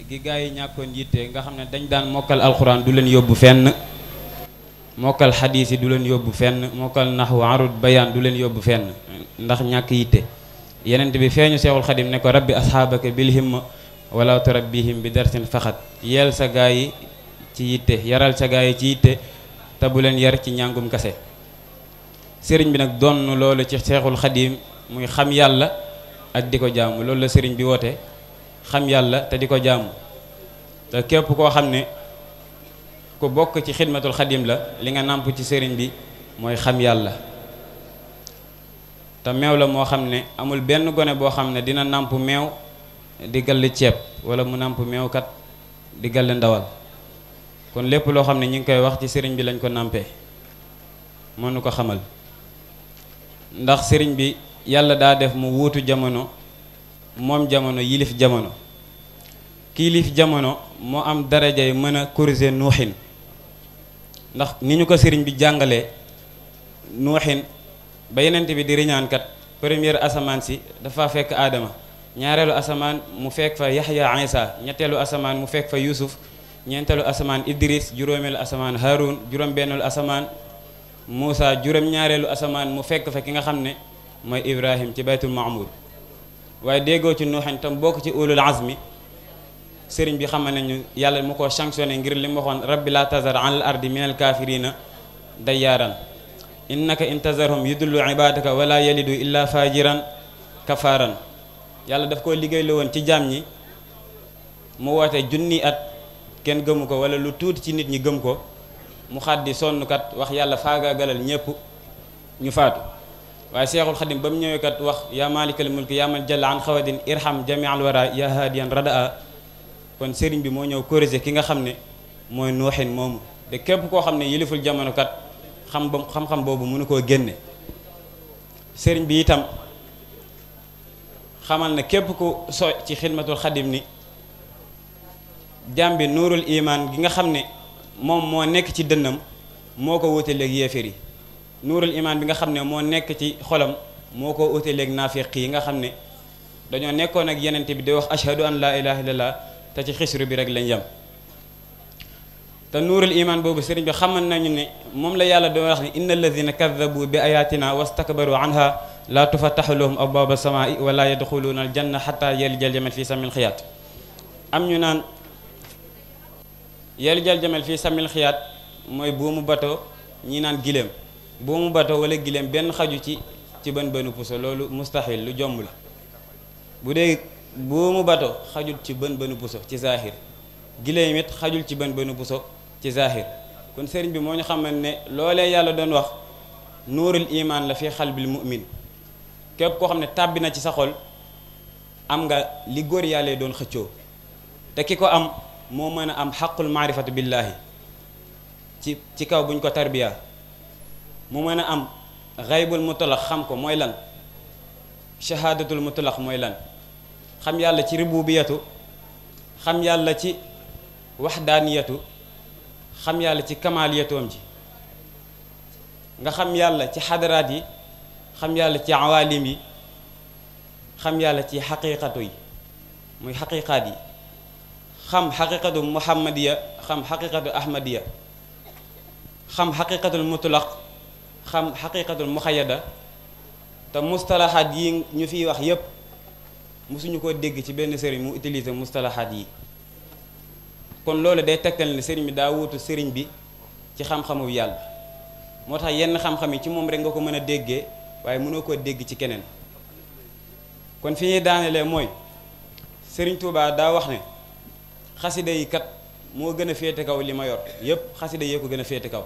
gi gaa yi ñàkkoon yitte nga xam ne dañ daan mokkal alxuraan du leen yóbbu fenn, mokkal xadiis yi du leen yóbbu fenn, mokkal naxwu arud bayaan du leen yóbbu fenn ndax ñàkk yitte. yenent bi feeñu Seexul Xadim ne ko rabbi asxaabaka bil himma wala turabbihim bi darsin faxat, yeel sa gaa yi ci yitte, yaral sa gaa yi ci yitte te bu leen yar ci njàngum kase. sëriñ bi nag donn loolu ci Seexul Xadim muy xam yàlla ak di ko jaamu. loolu la sëriñ bi woote, xam yàlla te di ko jaamu. te képp koo xam ne ku bokk ci xidmatul xadim la, li nga nàmp ci sëriñ bi mooy xam yàlla. te meew la moo xam ne amul benn gone boo xam ne dina nàmp meew di galli ceeb wala mu nàmp meew kat di galli ndawal. kon lépp loo xam ne ñu ngi koy wax ci sëriñ bi lañ ko nàmpee, moo nu ko xamal. ndax sëriñ bi yàlla daa def mu wuutu jamono, moom jamono yilif jamono. kiilif jamono moo am darajay mën a corriger nuuxin, ndax ni ñu ko sëriñ bi jàngalee nuuxin ba yenent bi di riñaankat première asamaan si dafa fekk aadama, ñaareelu asamaan mu fekk fa yaxya isa, ñetteelu asamaan mu fekk fa yusuf, ñeenteelu asamaan idris, juróomeelu asamaan haarun, juróom-benneelu asamaan muusa, juróom-ñaareelu asamaan mu fekk fa ki nga xam ne mooy ibrahim ci baytul maamur. waaye déggoo ci nuuxin tam bokk ci ulul azmi, sëriñ bi xamal nañu yàlla mu ko sanctionné ngir li mu waxoon rabbi la tazar ala al ardi min al kafirina dayyaaran innaka intazarhum yudullu ibadaka wala yalidu illa fajiran kafaran. yàlla daf koo liggéey la woon ci jaam ñi, mu woote junni at kenn gëmu ko wala lu tuuti ci nit ñi gëm ko, mu xaddi sonnukat wax yàlla faagaagalal ñépp ñu faatu. waaye Seexul Xadim ba mu ñëwee kat wax yaa maalikal mulki yaa man jalla an xawadin irham jami al wara ya hadiyan radaa. kon sëriñ bi moo ñëw corriger ki nga xam ne mooy nuuxin moomu. te képp koo xam ne yiliful jamono kat xam-xam boobu mënu koo génne. sëriñ bi itam xamal na képp ku so ci xidmatul xadim ni jaam bi nuurul imaan gi nga xam ne moom moo nekk ci dënnam moo ko wute léegi yéeféer yi. nuurul imaan bi nga xam ne moo nekk ci xolam moo ko wute léegi naafiq yi nga xam ne dañoo nekkoon ak yenente bi di wax ashhadu an laa ilaha illallah te ci xisru bi rek lañ yem. te nuurul iman boobu sëriñ bi xamal nañu ne moom la yàlla doon wax ne inna alladina kadabu bi ayatina wastakbaru anha la tufattaxu lahum abwaaba samaai wala yadxuluuna aljanna xata yalijal jamal fi samil xiyaat. am ñu naan yalijal jamal fi samil xiyaat mooy buumu bato, ñi naan giléem. buumu bato wala giléem benn xaju ci bën bënu puso, loolu mustaxil lu jomb la. bu dee buumu bato xajul ci bën bënu puso ci zahir, giléem it xajul ci bën bënu puso ci zahir. kon sëriñ bi moo ñu xamal ne loolee yàlla doon wax nuurul iman la fi xalbil mu'min. képp koo xam ne tàbbi na ci sa xol am nga li góor yàlla doon xëccoo. te ki ko am moo mën a am xaqul maarifatu billaahi ci kaw buñ ko tarbiya. mu mën a am xaybul mutlaq xam ko mooy lan, shahaadatul mutlaq mooy lan, xam yàlla ci rububiyatu, xam yàlla ci waxdaaniyatu, xam yàlla ci kamaliyatoom ji. nga xam yàlla ci xadaraat yi, xam yàlla ci awaalim yi, xam yàlla ci xaqiqatu yi muy xaqiqaat yi, xam xaqiqatu muhammadiya, xam xaqiqatu ahmadiya, xam xaqiqatul mutlaq, xam xaqiqatul muxayyada. te mustalahaat yi ñu fiy wax yépp mosuñu ko dégg ci benn sëriñ mu utiliser mustalahaat yi. kon loolu day tegtal ne sëriñ bi daa wuutu sëriñ bi ci xam-xamu yàlla. moo tax yenn xam-xam yi ci moom rek nga ko mën a déggee waaye mënoo koo dégg ci keneen. kon fi ñuy daanelee mooy sëriñ Touba daa wax ne xasida yi kat moo gën a féete kaw li ma yor yépp, xasida yee ko gën a féete kaw.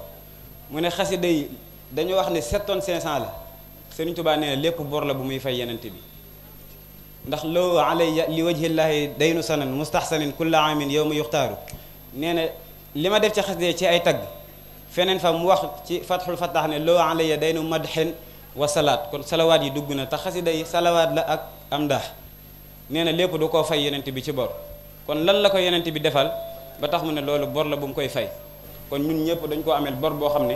mu ne xasida yi dañoo wax ne 7 tonnes 500 la. sëriñ Touba nee na lépp bor la bu muy fay yenente bi. ndax loo alayya li wajhillaahi daynu sanan mustahsanin kulla amin yow ma yuxtaaru. nee na li ma def ci xasida ci ay tagg feneen fa mu wax ci fatxul fattax ne loo alayya daynu madxin wa salaat. kon salawaat yi dugg na te xasida yi salawaat la ak am ndax nee na lépp du koo fay yenente bi ci bor. kon lan la ko yenente bi defal ba tax mu ne loolu bor la bu mu koy fay. kon ñun ñëpp dañ koo ameel bor boo xam ne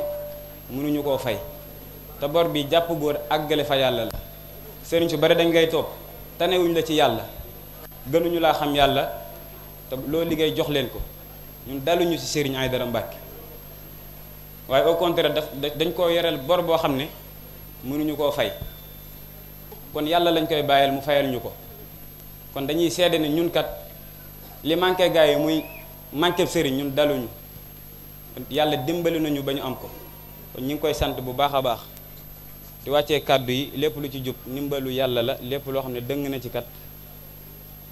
mënuñu koo fay. te bor bi jàpp góor àggale fa yàlla la. sëriñ su bari dañ ngay toog tanewuñ la ci yàlla, gënuñu laa xam yàlla, te loo liggéey jox leen ko ñun daluñu ci Serigne Aïdara Mbacke waaye au contraire dañ koo yoreel bor boo xam ne mënuñu koo fay kon yàlla lañ koy bàyyil mu fayal ñu ko kon dañuy seede ne ñun kat li manqué gars yi muy manqué sëriñ ñun daluñu yàlla dimbali nañu ba ñu am ko kon ñu ngi koy sant bu baax a baax di wàccee kàddu yi lépp lu ci jub ndimbalu yàlla la lépp loo xam ne dëng na ci kat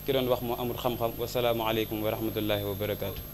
ki doon wax moo amul xam-xam wasalaamu aleykum wa rahmatullahi wa barakaatu.